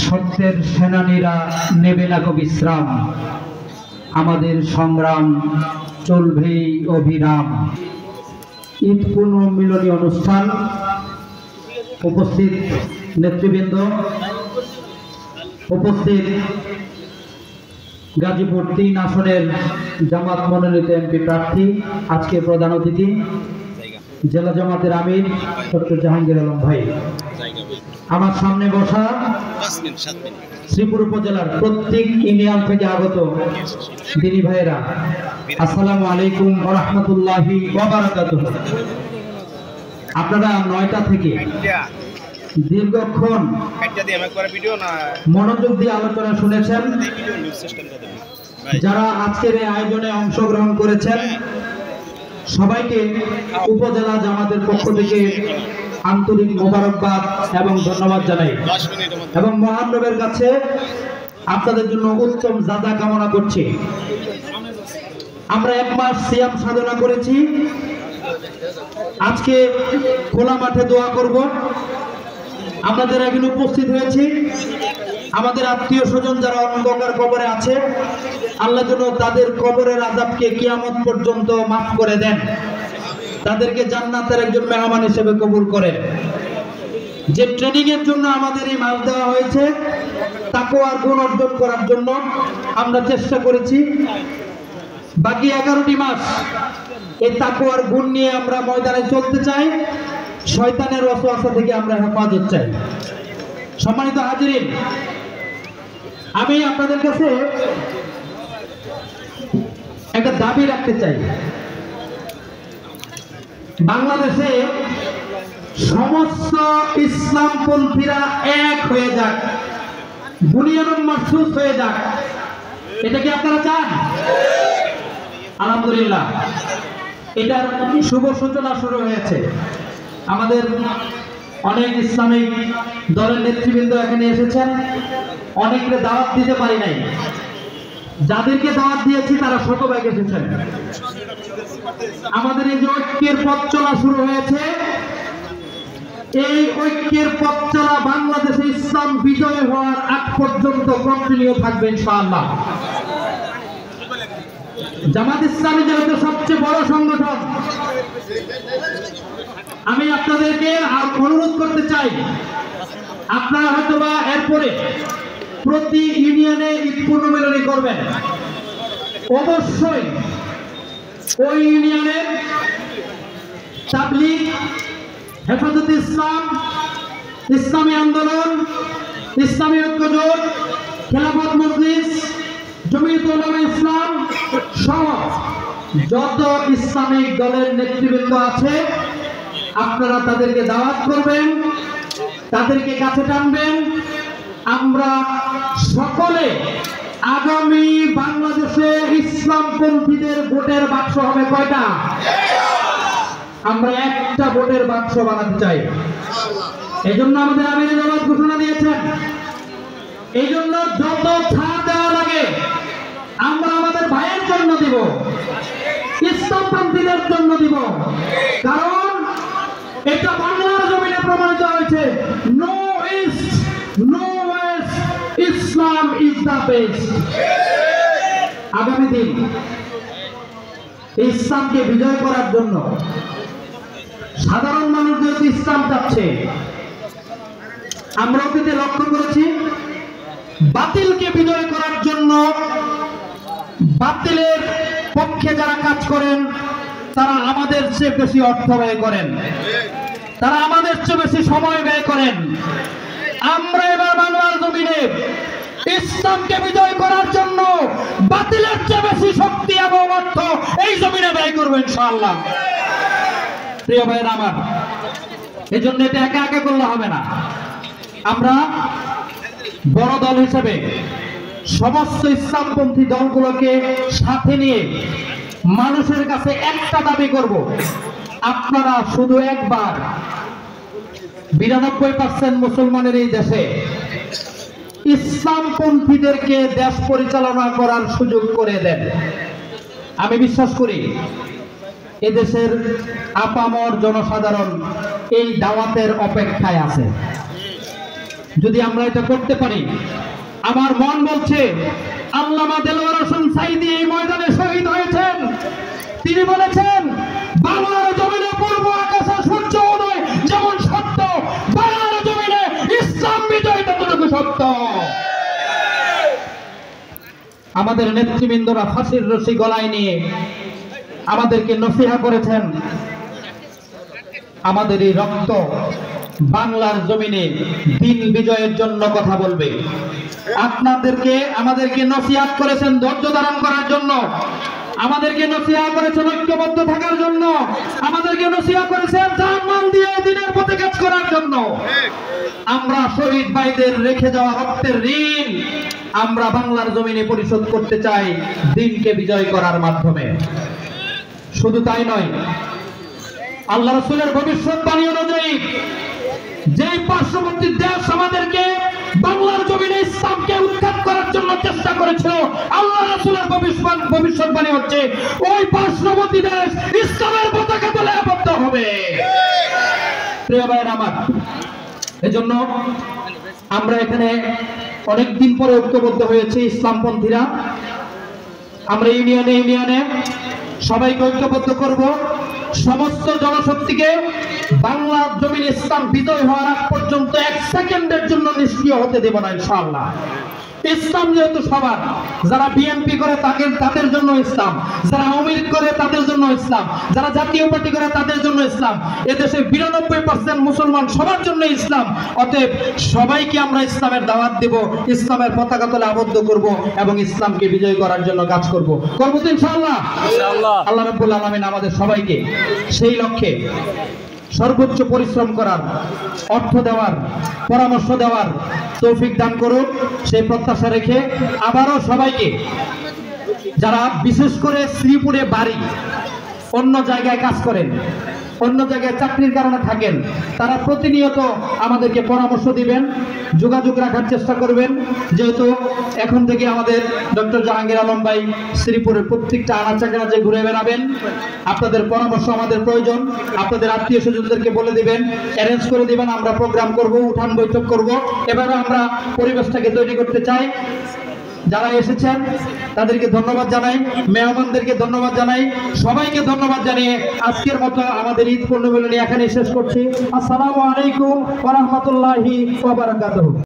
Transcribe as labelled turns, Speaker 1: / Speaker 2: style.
Speaker 1: সত্যের সেনানীরা নেবে না কো বিশ্রাম, আমাদের সংগ্রাম চলবেই অবিরাম। ঈদ পূর্ণ মিলনী অনুষ্ঠান, উপস্থিত নেতৃবৃন্দ, উপস্থিত গাজীপুর ৩ আসনের জামাত মনোনীত এমপি প্রার্থী, আজকে প্রধান অতিথি জেলা জামাতের আমির ডক্টর জাহাঙ্গীর আলম ভাই, আমার সামনে বসা শ্রীপুর উপজেলার প্রত্যেক ইউনিয়ন থেকে আগত দিনী ভাইয়েরা, আসসালামু আলাইকুম ওয়া রাহমাতুল্লাহি ওয়া বারাকাতুহু। আপনারা ৯টা থেকে দীর্ঘক্ষণ মনোযোগ দিয়ে আলোচনা শুনেছেন। যারা আজকের এই আয়োজনে অংশগ্রহণ করেছেন সবাইকে উপজেলা জামাতের পক্ষ থেকে আন্তরিক মোবারকবাদ এবং ধন্যবাদ জানাই, এবং মহান রবের কাছে আপনাদের জন্য উত্তম জাযা কামনা করছি। আমরা ১ মাস সিয়াম সাধনা করেছি, আজকে খোলা মাঠে দোয়া করব। আমাদের এখানে উপস্থিত হয়েছি আমাদের আত্মীয় স্বজন যারা অন্ধকার কবরে আছে, আল্লাহ যেন তাদের কবরের আযাবকে কিয়ামত পর্যন্ত মাফ করে দেন, তাদেরকে জান্নাতের একজন মেহমান হিসেবে কবুল করেন। যে ট্রেনিং এর জন্য আমাদের এই মাস দেওয়া হয়েছে, তাকওয়ার গুণ অর্জন করার জন্য আমরা চেষ্টা করেছি। বাকি 11টি মাস এই তাকওয়ার গুণ নিয়ে আমরা ময়দানে চলতে চাই, শয়তানের ওয়াসওয়াসা থেকে আমরা হেফাজত চাই। সম্মানিত হাজিরিন, আমি আপনাদের কাছে একটা দাবি রাখতে চাই। বাংলাদেশে সমস্ত ইসলামপন্থীরা এক হয়ে যাক, বুনিয়ানুল মারসুস হয়ে যাক, এটা কি আপনারা চান? আলহামদুলিল্লাহ, এটার শুভ সূচনা শুরু হয়েছে। আমাদের অনেক ইসলামিক দলের নেতৃবৃন্দ এখানে এসেছেন, অনেককে দাওয়াত দিতে পারি নাই, যাদেরকে দাওয়াত দিয়েছি তারা শতভাগ এসেছেন। আমাদের এই যে ঐক্যের পথ চলা শুরু হয়েছে, এই ঐক্যের পথ চলা বাংলাদেশে ইসলাম বিজয় হওয়ার আগ পর্যন্ত কন্টিনিউ থাকবে ইনশাআল্লাহ। জামাত ইসলামী যেহেতু সবচেয়ে বড় সংগঠন, আমি আপনাদেরকে অনুরোধ করতে চাই, আপনারা হয়তোবা এরপরে প্রতি ইউনিয়নে ঈদ পূর্ণ মিলনী করবেন। অবশ্যই ওই ইউনিয়নে তাবলীগ, হেফাজতে ইসলাম, ইসলামী আন্দোলন, ইসলামী ঐক্যজোট, খেলাফত মজলিস, জমিয়ত উলামায়ে ইসলাম সহ যত ইসলামিক দলের নেতৃবৃন্দ আছে, আপনারা তাদেরকে দাওয়াত করবেন, তাদেরকে কাছে টানবেন। আমরা সকলে আগামী বাংলাদেশে ইসলামপন্থীদের ভোটের বাক্স হবে কয়টা? আমরা একটা ভোটের বাক্স বানাতে চাই। এই জন্য আমাদের আমির জামাত ঘোষণা দিয়েছেন, এই জন্য যত ছাড় দেওয়া লাগে আমরা আমাদের ভাইয়ের জন্য দিব, ইসলামপন্থীদের জন্য দিব। কারণ এটা বাংলার জমিনে প্রমাণিত হয়েছে, no east no west, Islam is the best. আগামী দিন ইসলামকে বিজয় করার জন্য সাধারণ মানুষ যেহেতু ইসলাম চাচ্ছে, আমরা অতীতে লক্ষ্য করেছি বাতিলকে বিজয় করার জন্য বাতিলের পক্ষে যারা কাজ করেন তারা আমাদের চেয়ে বেশি অর্থ ব্যয় করেন, তারা আমাদের চেয়ে বেশি সময় ব্যয় করেন। আমরা এবার বাংলার জমিনে ইসলামকে বিজয় করার জন্য বাতিলের চেয়ে বেশি শক্তি এবং অর্থ এই জমিনে ব্যয় করব ইনশাআল্লাহ। প্রিয় ভাইয়েরা আমার, এই জন্য এটা একা একা করলে হবে না। আমরা বড় দল হিসেবে সমস্ত ইসলামপন্থী দলগুলোকে সাথে নিয়ে মানুষের কাছে একটা দাবি করব, আপনারা শুধু একবার 92% মুসলমানের এই দেশে ইসলামপন্থীদেরকে দেশ পরিচালনা করার সুযোগ করে দেন। আমি বিশ্বাস করি এদেশের আপামর জনসাধারণ এই দাওয়াতের অপেক্ষায় আছে। যদি আমরা এটা করতে পারি, আমার মন বলছে আল্লামা দেলোয়ার হোসেন সাঈদী এই ময়দানে শহীদ হয়েছেন। তিনি বলেছেন বাংলার জমিনে পূর্ব আকাশে সূর্য উদয় যেমন সত্য, বাংলার জমিনে ইসলাম বিজয় ততটুকু সত্য। আমাদের নেতৃবৃন্দরা ফাঁসির রশি গলায় নিয়ে আমাদেরকে নসিহত করেছেন, আমাদের এই রক্ত বাংলার জমিনে দিন বিজয়ের জন্য কথা বলবে। আমাদেরকে নসিহত করেছেন ধৈর্য ধারণ করার জন্য, আমাদেরকে নসিহত করেছেন ঐক্যবদ্ধ থাকার জন্য, আমাদেরকে নসিহত করেছেন জান দিয়ে দিনের পথে কাজ করার জন্য। আমরা শহীদ ভাইদের রেখে যাওয়া রক্তের ঋণ আমরা বাংলার জমিনে পরিশোধ করতে চাই দিনকে বিজয় করার মাধ্যমে। শুধু তাই নয়, আল্লাহ রাসূলের ভবিষ্যৎবাণী অনুযায়ী যেই পার্শ্ববর্তী দেশ আমাদেরকে বাংলার জমিনে ইসলামকে উৎখাত করার জন্য চেষ্টা করেছিল, আল্লাহ রাসূলের ভবিষ্যৎবাণী হচ্ছে ওই পার্শ্ববর্তী দেশ ইসলামের পতাকা তলে আবদ্ধ হবে। প্রিয় ভাইরা আমার, এজন্য আমরা এখানে অনেকদিন পরে ঐক্যবদ্ধ হয়েছি ইসলামপন্থীরা। আমরা ইউনিয়নে সবাইকে ঐক্যবদ্ধ করব, সমস্ত জনশক্তিকে বাংলার জমিনে ইসলাম বিজয় হওয়ার আগ পর্যন্ত 1 সেকেন্ডের জন্য নিষ্ক্রিয় হতে দেব না ইনশাআল্লাহ। ইসলাম যেহেতু সবার, যারা বিএনপি করে তাদের জন্য ইসলাম, যারা আওয়ামী লীগ করে তাদের জন্য ইসলাম, যারা জাতীয় পার্টি করে তাদের জন্য ইসলাম, এদেশে 92% মুসলমান সবার জন্য ইসলাম। অতএব সবাইকে আমরা ইসলামের দাওয়াত দেব, ইসলামের পতাকা তলে আবদ্ধ করব এবং ইসলামকে বিজয় করার জন্য কাজ করব। করব তো ইনশাআল্লাহ। আল্লাহ রাব্বুল আলামিন আমাদের সবাইকে সেই লক্ষ্যে সর্বোচ্চ পরিশ্রম করার, অর্থ দেওয়ার, পরামর্শ দেওয়ার তৌফিক দান করুন, সেই প্রত্যাশা রেখে আবারও সবাইকে, যারা বিশেষ করে শ্রীপুরে বাড়ি, অন্য জায়গায় কাজ করেন, অন্য জায়গায় চাকরির কারণে থাকেন, তারা প্রতিনিয়ত আমাদেরকে পরামর্শ দিবেন, যোগাযোগ রাখার চেষ্টা করবেন। যেহেতু এখন থেকে আমাদের ডক্টর জাহাঙ্গীর আলম ভাই শ্রীপুরের প্রত্যেকটা আনাচে ঘুরে বেড়াবেন, আপনাদের পরামর্শ আমাদের প্রয়োজন। আপনাদের আত্মীয় স্বজনদেরকে বলে দিবেন, অ্যারেঞ্জ করে দিবেন, আমরা প্রোগ্রাম করব, উঠান বৈঠক করব। এবারে আমরা পরিবেশটাকে তৈরি করতে চাই। যারা এসেছেন তাদেরকে ধন্যবাদ জানাই, মেহমানদেরকে ধন্যবাদ জানাই, সবাইকে ধন্যবাদ জানিয়ে আজকের মতো আমাদের ঈদ পূর্ণমিলনী এখানে শেষ করছি। আসসালামু আলাইকুম ওয়া রাহমাতুল্লাহি ওয়া বারাকাতুহু।